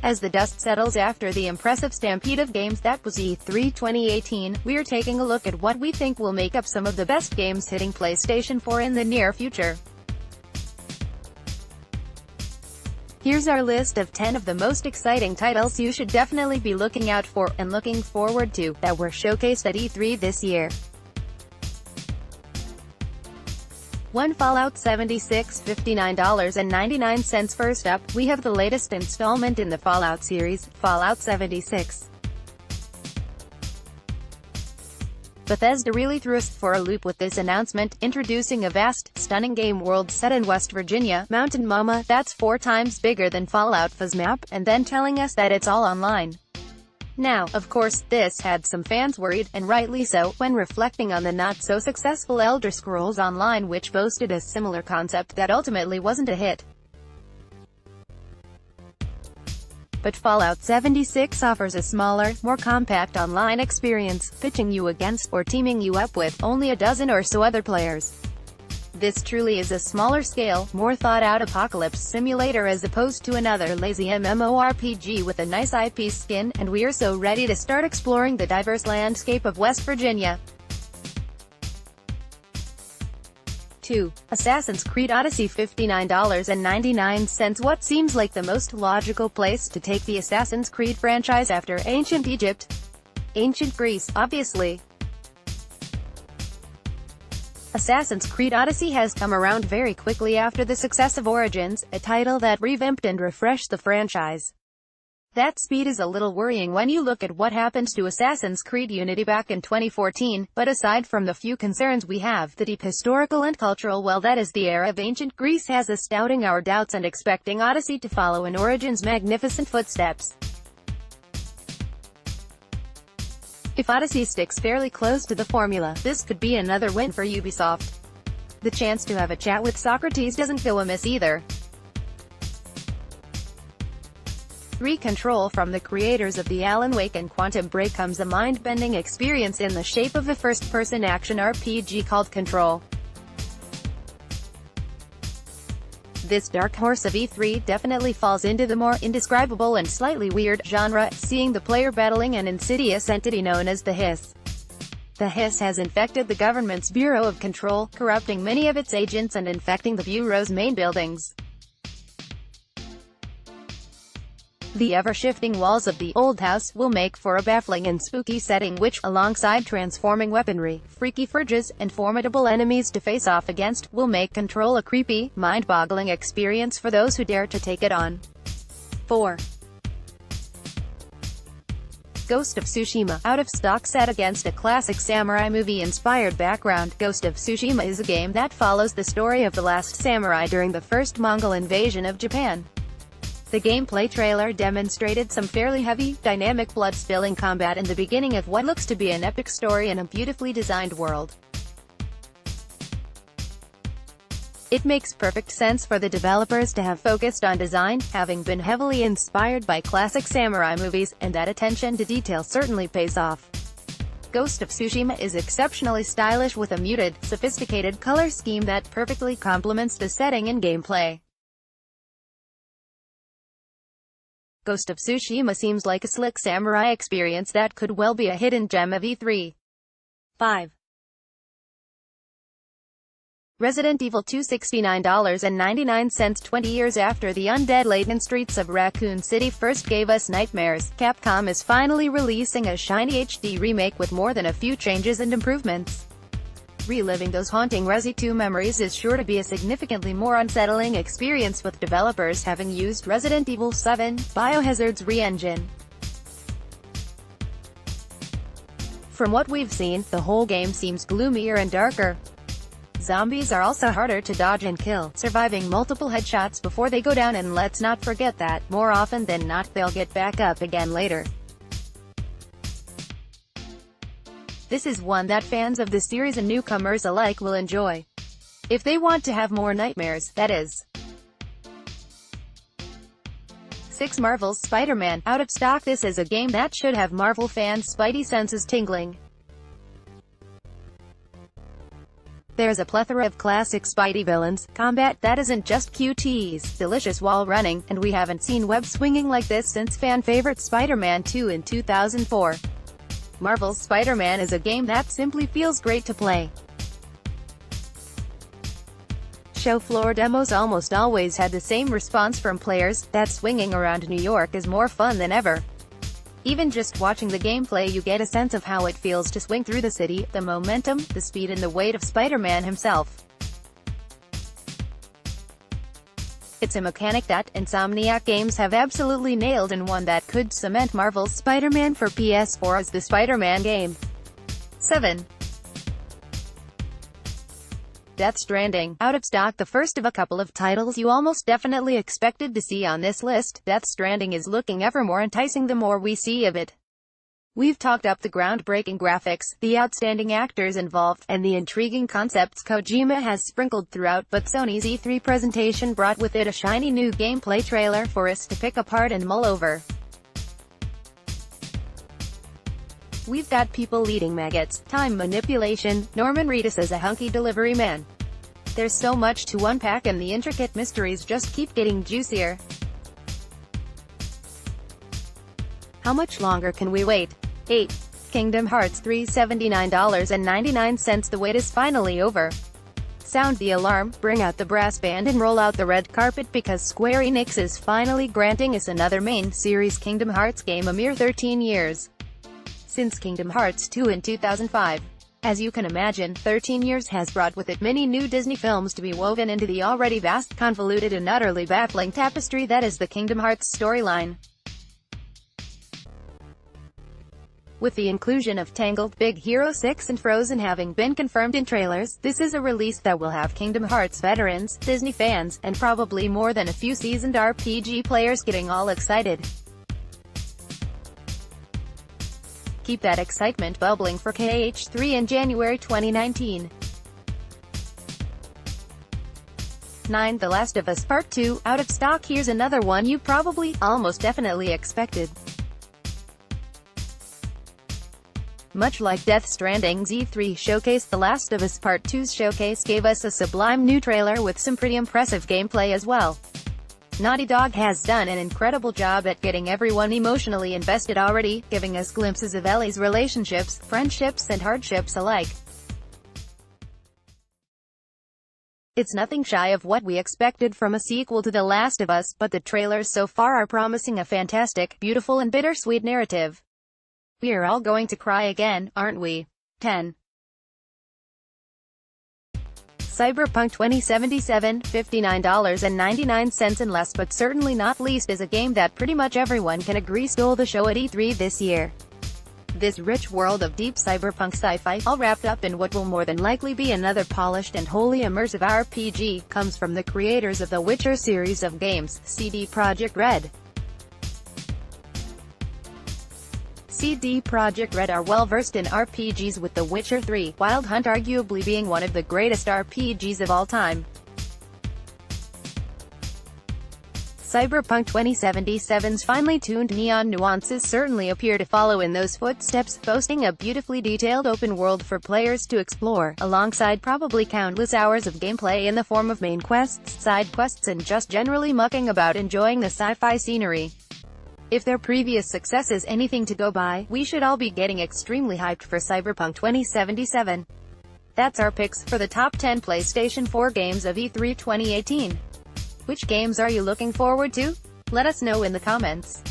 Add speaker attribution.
Speaker 1: As the dust settles after the impressive stampede of games that was E3 2018, we're taking a look at what we think will make up some of the best games hitting PlayStation 4 in the near future. Here's our list of 10 of the most exciting titles you should definitely be looking out for, and looking forward to, that were showcased at E3 this year. 1. Fallout 76, $59.99. First up, we have the latest installment in the Fallout series, Fallout 76. Bethesda really threw us for a loop with this announcement, introducing a vast, stunning game world set in West Virginia, Mountain Mama, that's 4 times bigger than Fallout 4's map, and then telling us that it's all online. Now, of course, this had some fans worried, and rightly so, when reflecting on the not-so-successful Elder Scrolls Online, which boasted a similar concept that ultimately wasn't a hit. But Fallout 76 offers a smaller, more compact online experience, pitching you against, or teaming you up with, only a dozen or so other players. This truly is a smaller-scale, more thought-out apocalypse simulator as opposed to another lazy MMORPG with a nice IP skin, and we're so ready to start exploring the diverse landscape of West Virginia. 2. Assassin's Creed Odyssey, $59.99. What seems like the most logical place to take the Assassin's Creed franchise after ancient Egypt? Ancient Greece, obviously. Assassin's Creed Odyssey has come around very quickly after the success of Origins, a title that revamped and refreshed the franchise. That speed is a little worrying when you look at what happened to Assassin's Creed Unity back in 2014, but aside from the few concerns we have, the deep historical and cultural well that is the era of ancient Greece has us doubting our doubts and expecting Odyssey to follow in Origins' magnificent footsteps. If Odyssey sticks fairly close to the formula, this could be another win for Ubisoft. The chance to have a chat with Socrates doesn't go amiss either. 3. Control. From the creators of the Alan Wake and Quantum Break comes a mind-bending experience in the shape of a first-person action RPG called Control. This dark horse of E3 definitely falls into the more indescribable and slightly weird genre, seeing the player battling an insidious entity known as the Hiss. The Hiss has infected the government's Bureau of Control, corrupting many of its agents and infecting the Bureau's main buildings. The ever-shifting walls of the old house will make for a baffling and spooky setting which, alongside transforming weaponry, freaky forges, and formidable enemies to face off against, will make Control a creepy, mind-boggling experience for those who dare to take it on. 4. Ghost of Tsushima. Out of stock set against a classic samurai movie-inspired background, Ghost of Tsushima is a game that follows the story of the last samurai during the first Mongol invasion of Japan. The gameplay trailer demonstrated some fairly heavy, dynamic blood-spilling combat in the beginning of what looks to be an epic story in a beautifully designed world. It makes perfect sense for the developers to have focused on design, having been heavily inspired by classic samurai movies, and that attention to detail certainly pays off. Ghost of Tsushima is exceptionally stylish with a muted, sophisticated color scheme that perfectly complements the setting and gameplay. Ghost of Tsushima seems like a slick samurai experience that could well be a hidden gem of E3. 5. Resident Evil 2, $69.99. 20 years after the undead-laden streets of Raccoon City first gave us nightmares, Capcom is finally releasing a shiny HD remake with more than a few changes and improvements. Reliving those haunting Resi 2 memories is sure to be a significantly more unsettling experience, with developers having used Resident Evil 7, Biohazard's re-engine. From what we've seen, the whole game seems gloomier and darker. Zombies are also harder to dodge and kill, surviving multiple headshots before they go down, and let's not forget that, more often than not, they'll get back up again later. This is one that fans of the series and newcomers alike will enjoy. If they want to have more nightmares, that is. 6. Marvel's Spider-Man. Out of stock. This is a game that should have Marvel fans' spidey senses tingling. There's a plethora of classic Spidey villains, combat that isn't just QTs, delicious wall running, and we haven't seen web swinging like this since fan-favorite Spider-Man 2 in 2004. Marvel's Spider-Man is a game that simply feels great to play. Show floor demos almost always had the same response from players, that swinging around New York is more fun than ever. Even just watching the gameplay you get a sense of how it feels to swing through the city, the momentum, the speed and the weight of Spider-Man himself. It's a mechanic that Insomniac Games have absolutely nailed, and one that could cement Marvel's Spider-Man for PS4 as the Spider-Man game. 7. Death Stranding. Out of stock, the first of a couple of titles you almost definitely expected to see on this list, Death Stranding is looking ever more enticing the more we see of it. We've talked up the groundbreaking graphics, the outstanding actors involved, and the intriguing concepts Kojima has sprinkled throughout, but Sony's E3 presentation brought with it a shiny new gameplay trailer for us to pick apart and mull over. We've got people leading maggots, time manipulation, Norman Reedus as a hunky delivery man. There's so much to unpack and the intricate mysteries just keep getting juicier. How much longer can we wait? 8. Kingdom Hearts 3 $79.99. The wait is finally over. Sound the alarm, bring out the brass band and roll out the red carpet, because Square Enix is finally granting us another main series Kingdom Hearts game a mere 13 years. Since Kingdom Hearts 2 in 2005. As you can imagine, 13 years has brought with it many new Disney films to be woven into the already vast, convoluted and utterly baffling tapestry that is the Kingdom Hearts storyline. With the inclusion of Tangled, Big Hero 6 and Frozen having been confirmed in trailers, this is a release that will have Kingdom Hearts veterans, Disney fans, and probably more than a few seasoned RPG players getting all excited. Keep that excitement bubbling for KH3 in January 2019. 9. The Last of Us Part 2, out of stock. Here's another one you probably, almost definitely expected. Much like Death Stranding's E3 showcase, The Last of Us Part 2's showcase gave us a sublime new trailer with some pretty impressive gameplay as well. Naughty Dog has done an incredible job at getting everyone emotionally invested already, giving us glimpses of Ellie's relationships, friendships and hardships alike. It's nothing shy of what we expected from a sequel to The Last of Us, but the trailers so far are promising a fantastic, beautiful and bittersweet narrative. We're all going to cry again, aren't we? 10. Cyberpunk 2077, $59.99. And last but certainly not least is a game that pretty much everyone can agree stole the show at E3 this year. This rich world of deep cyberpunk sci-fi, all wrapped up in what will more than likely be another polished and wholly immersive RPG, comes from the creators of the Witcher series of games, CD Projekt Red. CD Projekt Red are well-versed in RPGs, with The Witcher 3, Wild Hunt arguably being one of the greatest RPGs of all time. Cyberpunk 2077's finely tuned neon nuances certainly appear to follow in those footsteps, boasting a beautifully detailed open world for players to explore, alongside probably countless hours of gameplay in the form of main quests, side quests and just generally mucking about enjoying the sci-fi scenery. If their previous success is anything to go by, we should all be getting extremely hyped for Cyberpunk 2077. That's our picks for the top 10 PlayStation 4 games of E3 2018. Which games are you looking forward to? Let us know in the comments.